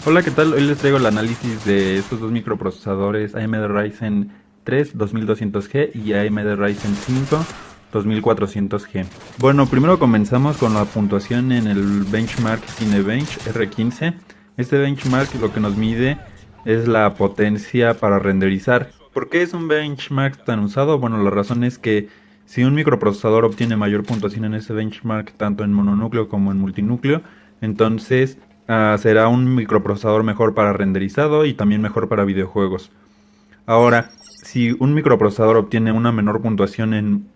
Hola, ¿qué tal? Hoy les traigo el análisis de estos dos microprocesadores AMD Ryzen 3 2200G y AMD Ryzen 5 2400G. Bueno, primero comenzamos con la puntuación en el benchmark Cinebench R15. Este benchmark lo que nos mide es la potencia para renderizar. ¿Por qué es un benchmark tan usado? Bueno, la razón es que si un microprocesador obtiene mayor puntuación en ese benchmark, tanto en mononúcleo como en multinúcleo, entonces será un microprocesador mejor para renderizado y también mejor para videojuegos. Ahora, si un microprocesador obtiene una menor puntuación en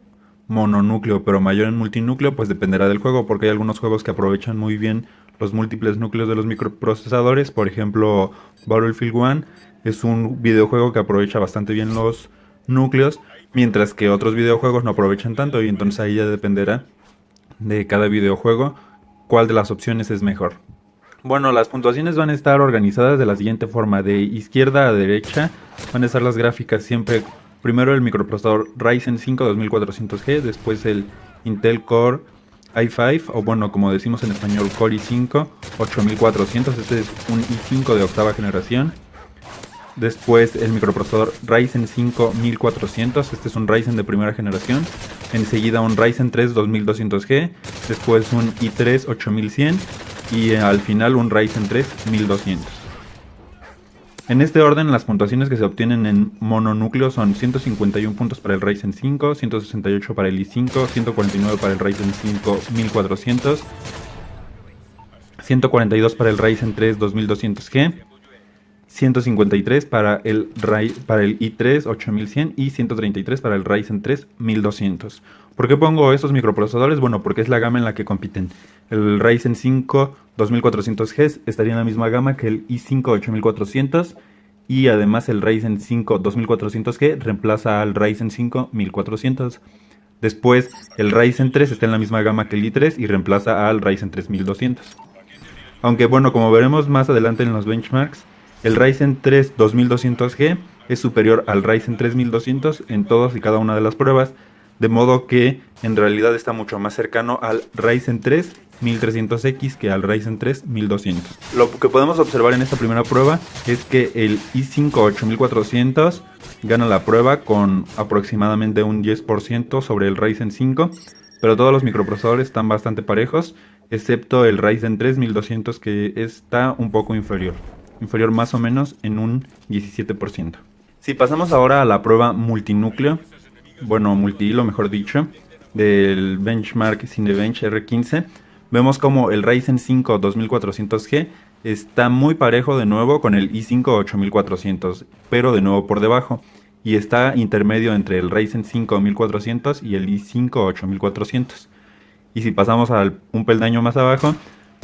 mononúcleo pero mayor en multinúcleo, pues dependerá del juego, porque hay algunos juegos que aprovechan muy bien los múltiples núcleos de los microprocesadores. Por ejemplo, Battlefield 1 es un videojuego que aprovecha bastante bien los núcleos, mientras que otros videojuegos no aprovechan tanto, y entonces ahí ya dependerá de cada videojuego cuál de las opciones es mejor. Bueno, las puntuaciones van a estar organizadas de la siguiente forma: de izquierda a derecha van a estar las gráficas siempre. Primero el microprocesador Ryzen 5 2400G, después el Intel Core i5, o bueno, como decimos en español, Core i5 8400, este es un i5 de octava generación. Después el microprocesador Ryzen 5 1400, este es un Ryzen de primera generación. Enseguida un Ryzen 3 2200G, después un i3 8100 y al final un Ryzen 3 1200. En este orden, las puntuaciones que se obtienen en mononúcleo son 151 puntos para el Ryzen 5, 168 para el i5, 149 para el Ryzen 5 1400, 142 para el Ryzen 3 2200G, 153 para el i3 8100 y 133 para el Ryzen 3 1200. ¿Por qué pongo estos microprocesadores? Bueno, porque es la gama en la que compiten. El Ryzen 5 2400G estaría en la misma gama que el i5 8400, y además el Ryzen 5 2400G reemplaza al Ryzen 5 1400. Después el Ryzen 3 está en la misma gama que el i3 y reemplaza al Ryzen 3 1200. Aunque bueno, como veremos más adelante en los benchmarks, el Ryzen 3 2200G es superior al Ryzen 3200 en todas y cada una de las pruebas, de modo que en realidad está mucho más cercano al Ryzen 3 1300X que al Ryzen 3 1200. Lo que podemos observar en esta primera prueba es que el i5 8400 gana la prueba con aproximadamente un 10% sobre el Ryzen 5, pero todos los microprocesadores están bastante parejos, excepto el Ryzen 3 1200, que está un poco inferior más o menos en un 17%. Si pasamos ahora a la prueba multinúcleo, bueno, multihilo mejor dicho, del benchmark Cinebench R15, vemos como el Ryzen 5 2400G está muy parejo de nuevo con el i5 8400, pero de nuevo por debajo, y está intermedio entre el Ryzen 5 1400 y el i5 8400. Y si pasamos a un peldaño más abajo,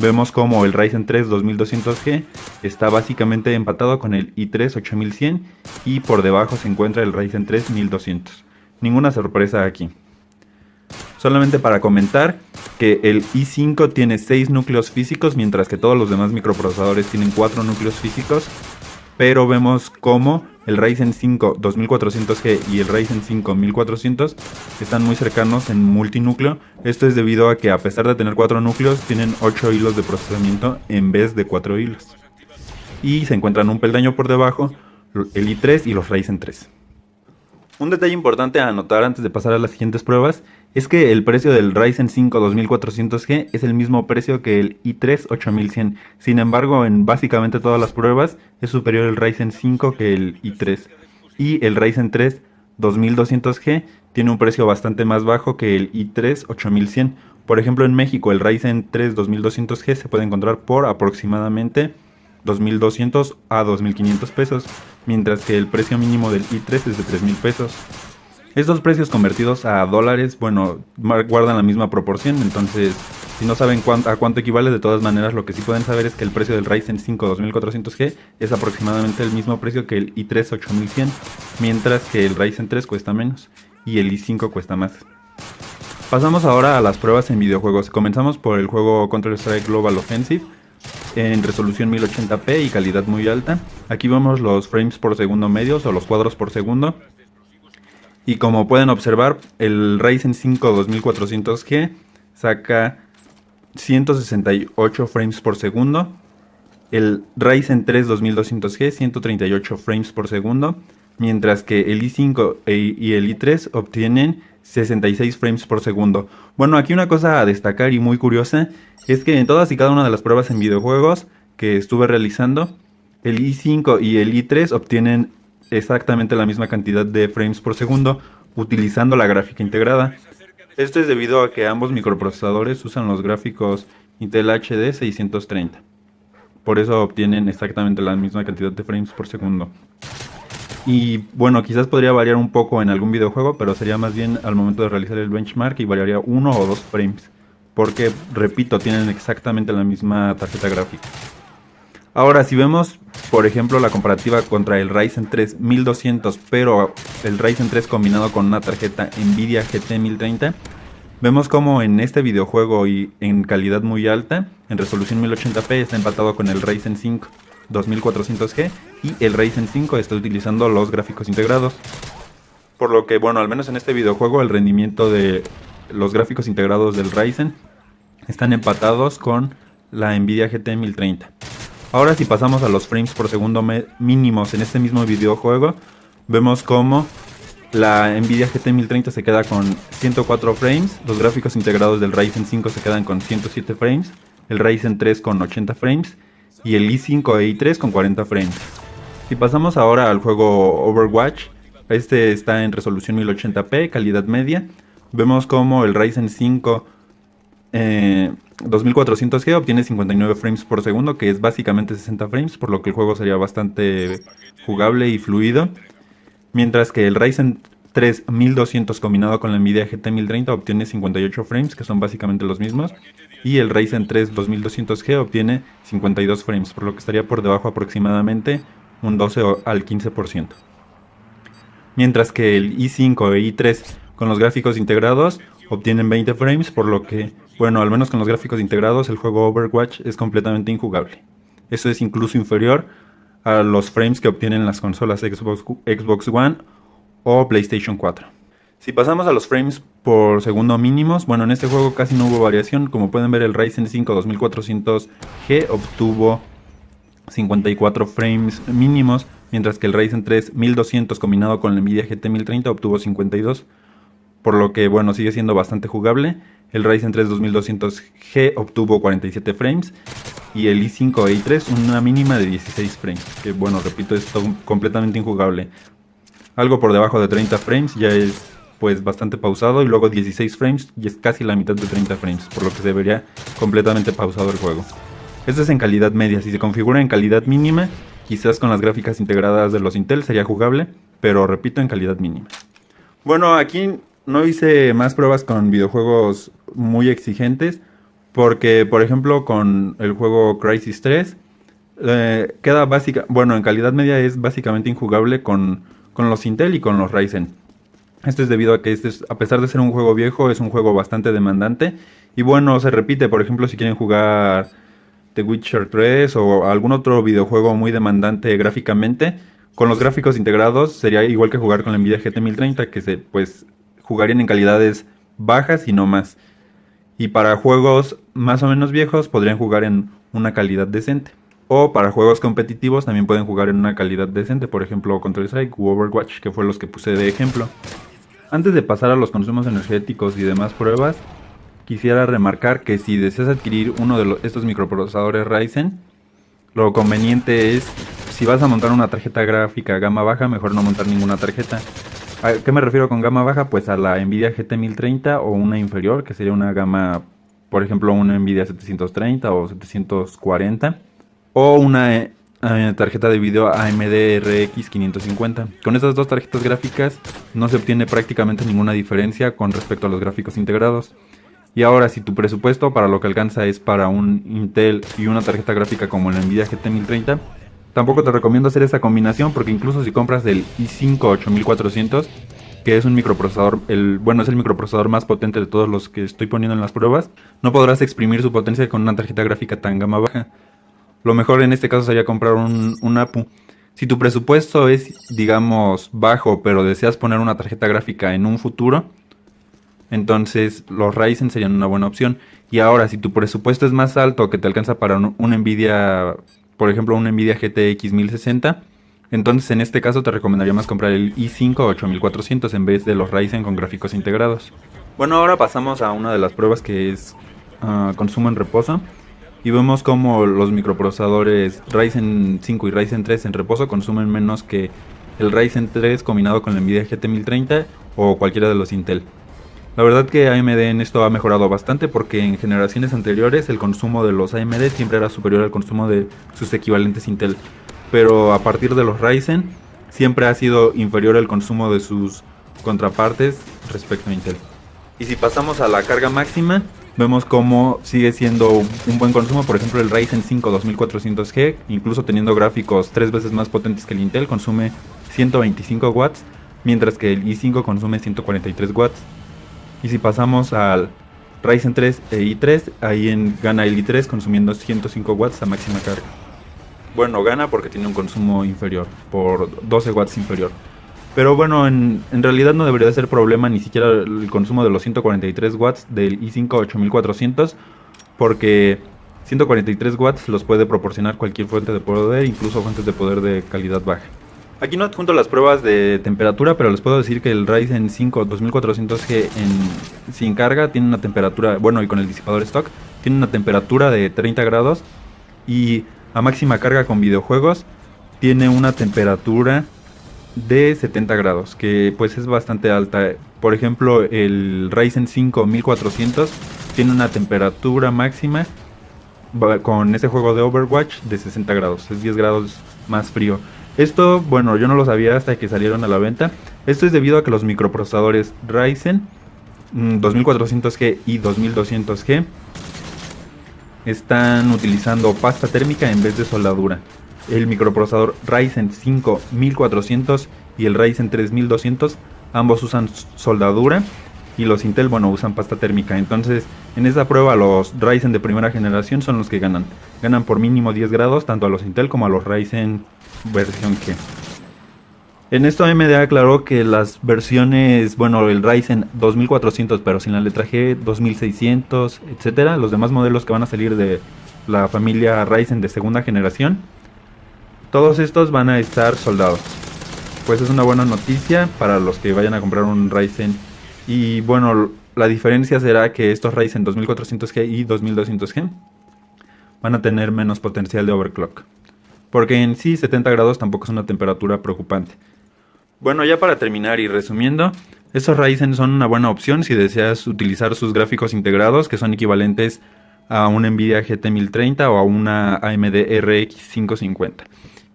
vemos como el Ryzen 3 2200G está básicamente empatado con el i3 8100 y por debajo se encuentra el Ryzen 3 1200. Ninguna sorpresa aquí. Solamente para comentar que el i5 tiene 6 núcleos físicos, mientras que todos los demás microprocesadores tienen 4 núcleos físicos. Pero vemos como el Ryzen 5 2400G y el Ryzen 5 1400 están muy cercanos en multinúcleo. Esto es debido a que, a pesar de tener 4 núcleos, tienen 8 hilos de procesamiento en vez de 4 hilos. Y se encuentran un peldaño por debajo el i3 y los Ryzen 3. Un detalle importante a anotar antes de pasar a las siguientes pruebas es que el precio del Ryzen 5 2400G es el mismo precio que el i3 8100. Sin embargo, en básicamente todas las pruebas es superior el Ryzen 5 que el i3. Y el Ryzen 3 2200G tiene un precio bastante más bajo que el i3 8100. Por ejemplo, en México el Ryzen 3 2200G se puede encontrar por aproximadamente 2.200 a 2.500 pesos, mientras que el precio mínimo del i3 es de 3.000 pesos. Estos precios convertidos a dólares, bueno, guardan la misma proporción, entonces si no saben a cuánto equivale, de todas maneras lo que sí pueden saber es que el precio del Ryzen 5 2400G es aproximadamente el mismo precio que el i3 8100, mientras que el Ryzen 3 cuesta menos y el i5 cuesta más. Pasamos ahora a las pruebas en videojuegos. Comenzamos por el juego Counter-Strike Global Offensive en resolución 1080p y calidad muy alta. Aquí vemos los frames por segundo medios o los cuadros por segundo. Y como pueden observar, el Ryzen 5 2400G saca 168 frames por segundo, El Ryzen 3 2200G 138 frames por segundo, mientras que el i5 y el i3 obtienen 66 frames por segundo. Bueno, aquí una cosa a destacar y muy curiosa es que en todas y cada una de las pruebas en videojuegos que estuve realizando, el i5 y el i3 obtienen exactamente la misma cantidad de frames por segundo utilizando la gráfica integrada. Esto es debido a que ambos microprocesadores usan los gráficos Intel HD 630. Por eso obtienen exactamente la misma cantidad de frames por segundo. Y bueno, quizás podría variar un poco en algún videojuego, pero sería más bien al momento de realizar el benchmark y variaría 1 o 2 frames. Porque, repito, tienen exactamente la misma tarjeta gráfica. Ahora, si vemos, por ejemplo, la comparativa contra el Ryzen 3 1200, pero el Ryzen 3 combinado con una tarjeta Nvidia GT 1030, vemos como en este videojuego y en calidad muy alta, en resolución 1080p, está empatado con el Ryzen 5 2400G y el Ryzen 5 está utilizando los gráficos integrados. Por lo que, bueno, al menos en este videojuego el rendimiento de los gráficos integrados del Ryzen están empatados con la Nvidia GT 1030. Ahora si pasamos a los frames por segundo mínimos en este mismo videojuego, vemos como la Nvidia GT 1030 se queda con 104 frames, los gráficos integrados del Ryzen 5 se quedan con 107 frames, el Ryzen 3 con 80 frames y el i5 e i3 con 40 frames. Si pasamos ahora al juego Overwatch, este está en resolución 1080p, calidad media, vemos como el Ryzen 5 2400G obtiene 59 frames por segundo, que es básicamente 60 frames, por lo que el juego sería bastante jugable y fluido. Mientras que el Ryzen 3 1200 combinado con la Nvidia GT 1030 obtiene 58 frames, que son básicamente los mismos. Y el Ryzen 3 2200G obtiene 52 frames, por lo que estaría por debajo aproximadamente un 12 al 15%. Mientras que el i5 e i3 con los gráficos integrados obtienen 20 frames, por lo que, bueno, al menos con los gráficos integrados el juego Overwatch es completamente injugable. Eso es incluso inferior a los frames que obtienen las consolas Xbox One o PlayStation 4. Si pasamos a los frames por segundo mínimos, bueno, en este juego casi no hubo variación. Como pueden ver, el Ryzen 5 2400G obtuvo 54 frames mínimos, mientras que el Ryzen 3 1200 combinado con la Nvidia GT 1030 obtuvo 52, por lo que, bueno, sigue siendo bastante jugable. El Ryzen 3 2200G obtuvo 47 frames y el i5 e i3 una mínima de 16 frames, que, bueno, repito, es completamente injugable. Algo por debajo de 30 frames ya es pues bastante pausado, y luego 16 frames y es casi la mitad de 30 frames, por lo que se vería completamente pausado el juego. Esto es en calidad media. Si se configura en calidad mínima, quizás con las gráficas integradas de los Intel sería jugable, pero repito, en calidad mínima. Bueno, aquí no hice más pruebas con videojuegos muy exigentes, porque por ejemplo con el juego Crysis 3 queda bueno, en calidad media es básicamente injugable con los Intel y con los Ryzen. Esto es debido a que a pesar de ser un juego viejo, es un juego bastante demandante. Y bueno, se repite, por ejemplo, si quieren jugar The Witcher 3 o algún otro videojuego muy demandante gráficamente, con los gráficos integrados sería igual que jugar con la Nvidia GT 1030, que pues jugarían en calidades bajas y no más. Y para juegos más o menos viejos podrían jugar en una calidad decente. O para juegos competitivos también pueden jugar en una calidad decente, por ejemplo Counter-Strike u Overwatch, que fue los que puse de ejemplo. Antes de pasar a los consumos energéticos y demás pruebas, quisiera remarcar que si deseas adquirir uno de estos microprocesadores Ryzen, lo conveniente es, si vas a montar una tarjeta gráfica gama baja, mejor no montar ninguna tarjeta. ¿A qué me refiero con gama baja? Pues a la Nvidia GT 1030 o una inferior, que sería una gama, por ejemplo, una Nvidia 730 o 740. O una tarjeta de video AMD RX 550. Con estas dos tarjetas gráficas no se obtiene prácticamente ninguna diferencia con respecto a los gráficos integrados. Y ahora, si tu presupuesto para lo que alcanza es para un Intel y una tarjeta gráfica como la Nvidia GT 1030, tampoco te recomiendo hacer esa combinación, porque incluso si compras el i5 8400, que es un microprocesador, es el microprocesador más potente de todos los que estoy poniendo en las pruebas, no podrás exprimir su potencia con una tarjeta gráfica tan gama baja. Lo mejor en este caso sería comprar un APU. Si tu presupuesto es, digamos, bajo, pero deseas poner una tarjeta gráfica en un futuro, entonces los Ryzen serían una buena opción. Y ahora, si tu presupuesto es más alto, que te alcanza para una Nvidia por ejemplo un Nvidia GTX 1060, entonces en este caso te recomendaría más comprar el i5 8400 en vez de los Ryzen con gráficos integrados. Bueno, ahora pasamos a una de las pruebas que es consumo en reposo. Y vemos como los microprocesadores Ryzen 5 y Ryzen 3 en reposo consumen menos que el Ryzen 3 combinado con la Nvidia GT 1030 o cualquiera de los Intel. La verdad que AMD en esto ha mejorado bastante, porque en generaciones anteriores el consumo de los AMD siempre era superior al consumo de sus equivalentes Intel. Pero a partir de los Ryzen siempre ha sido inferior el consumo de sus contrapartes respecto a Intel. Y si pasamos a la carga máxima, vemos cómo sigue siendo un buen consumo. Por ejemplo, el Ryzen 5 2400G, incluso teniendo gráficos 3 veces más potentes que el Intel, consume 125 watts, mientras que el i5 consume 143 watts. Y si pasamos al Ryzen 3 e i3, gana el i3 consumiendo 105 watts a máxima carga. Bueno, gana porque tiene un consumo inferior, por 12 watts inferior. Pero bueno, en realidad no debería de ser problema ni siquiera el consumo de los 143 watts del i5 8400, porque 143 watts los puede proporcionar cualquier fuente de poder, incluso fuentes de poder de calidad baja. Aquí no adjunto las pruebas de temperatura, pero les puedo decir que el Ryzen 5 2400G sin carga tiene una temperatura, bueno, y con el disipador stock, tiene una temperatura de 30 grados, y a máxima carga con videojuegos tiene una temperatura de 70 grados, que pues es bastante alta. Por ejemplo, el Ryzen 5 1400 tiene una temperatura máxima con ese juego de Overwatch de 60 grados, es 10 grados más frío. Esto, bueno, yo no lo sabía hasta que salieron a la venta. Esto es debido a que los microprocesadores Ryzen 2400G y 2200G están utilizando pasta térmica en vez de soldadura. El microprocesador Ryzen 5 1400 y el Ryzen 3200 ambos usan soldadura, y los Intel, bueno, usan pasta térmica. Entonces en esta prueba los Ryzen de primera generación son los que ganan por mínimo 10 grados tanto a los Intel como a los Ryzen versión G. En esto AMD aclaró que las versiones, bueno, el Ryzen 2400 pero sin la letra G, 2600, etcétera, los demás modelos que van a salir de la familia Ryzen de segunda generación, todos estos van a estar soldados. Pues es una buena noticia para los que vayan a comprar un Ryzen. Y bueno, la diferencia será que estos Ryzen 2400G y 2200G van a tener menos potencial de overclock, porque en sí 70 grados tampoco es una temperatura preocupante. Bueno, ya para terminar y resumiendo, estos Ryzen son una buena opción si deseas utilizar sus gráficos integrados, que son equivalentes a una Nvidia GT 1030 o a una AMD RX 550.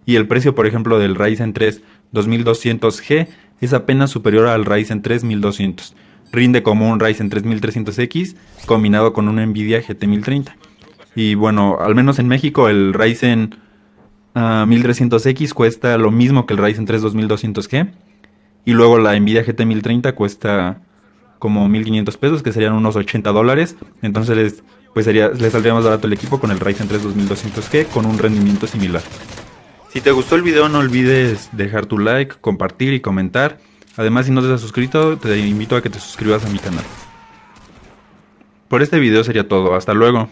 Y el precio, por ejemplo, del Ryzen 3 2200G es apenas superior al Ryzen 3 1200. Rinde como un Ryzen 3300X combinado con una Nvidia GT 1030. Y bueno, al menos en México el Ryzen 1300X cuesta lo mismo que el Ryzen 3 2200G. Y luego la Nvidia GT 1030 cuesta como 1500 pesos, que serían unos $80. Entonces les saldría más barato el equipo con el Ryzen 3 2200G con un rendimiento similar. Si te gustó el video, no olvides dejar tu like, compartir y comentar. Además, si no te has suscrito, te invito a que te suscribas a mi canal. Por este video sería todo. Hasta luego.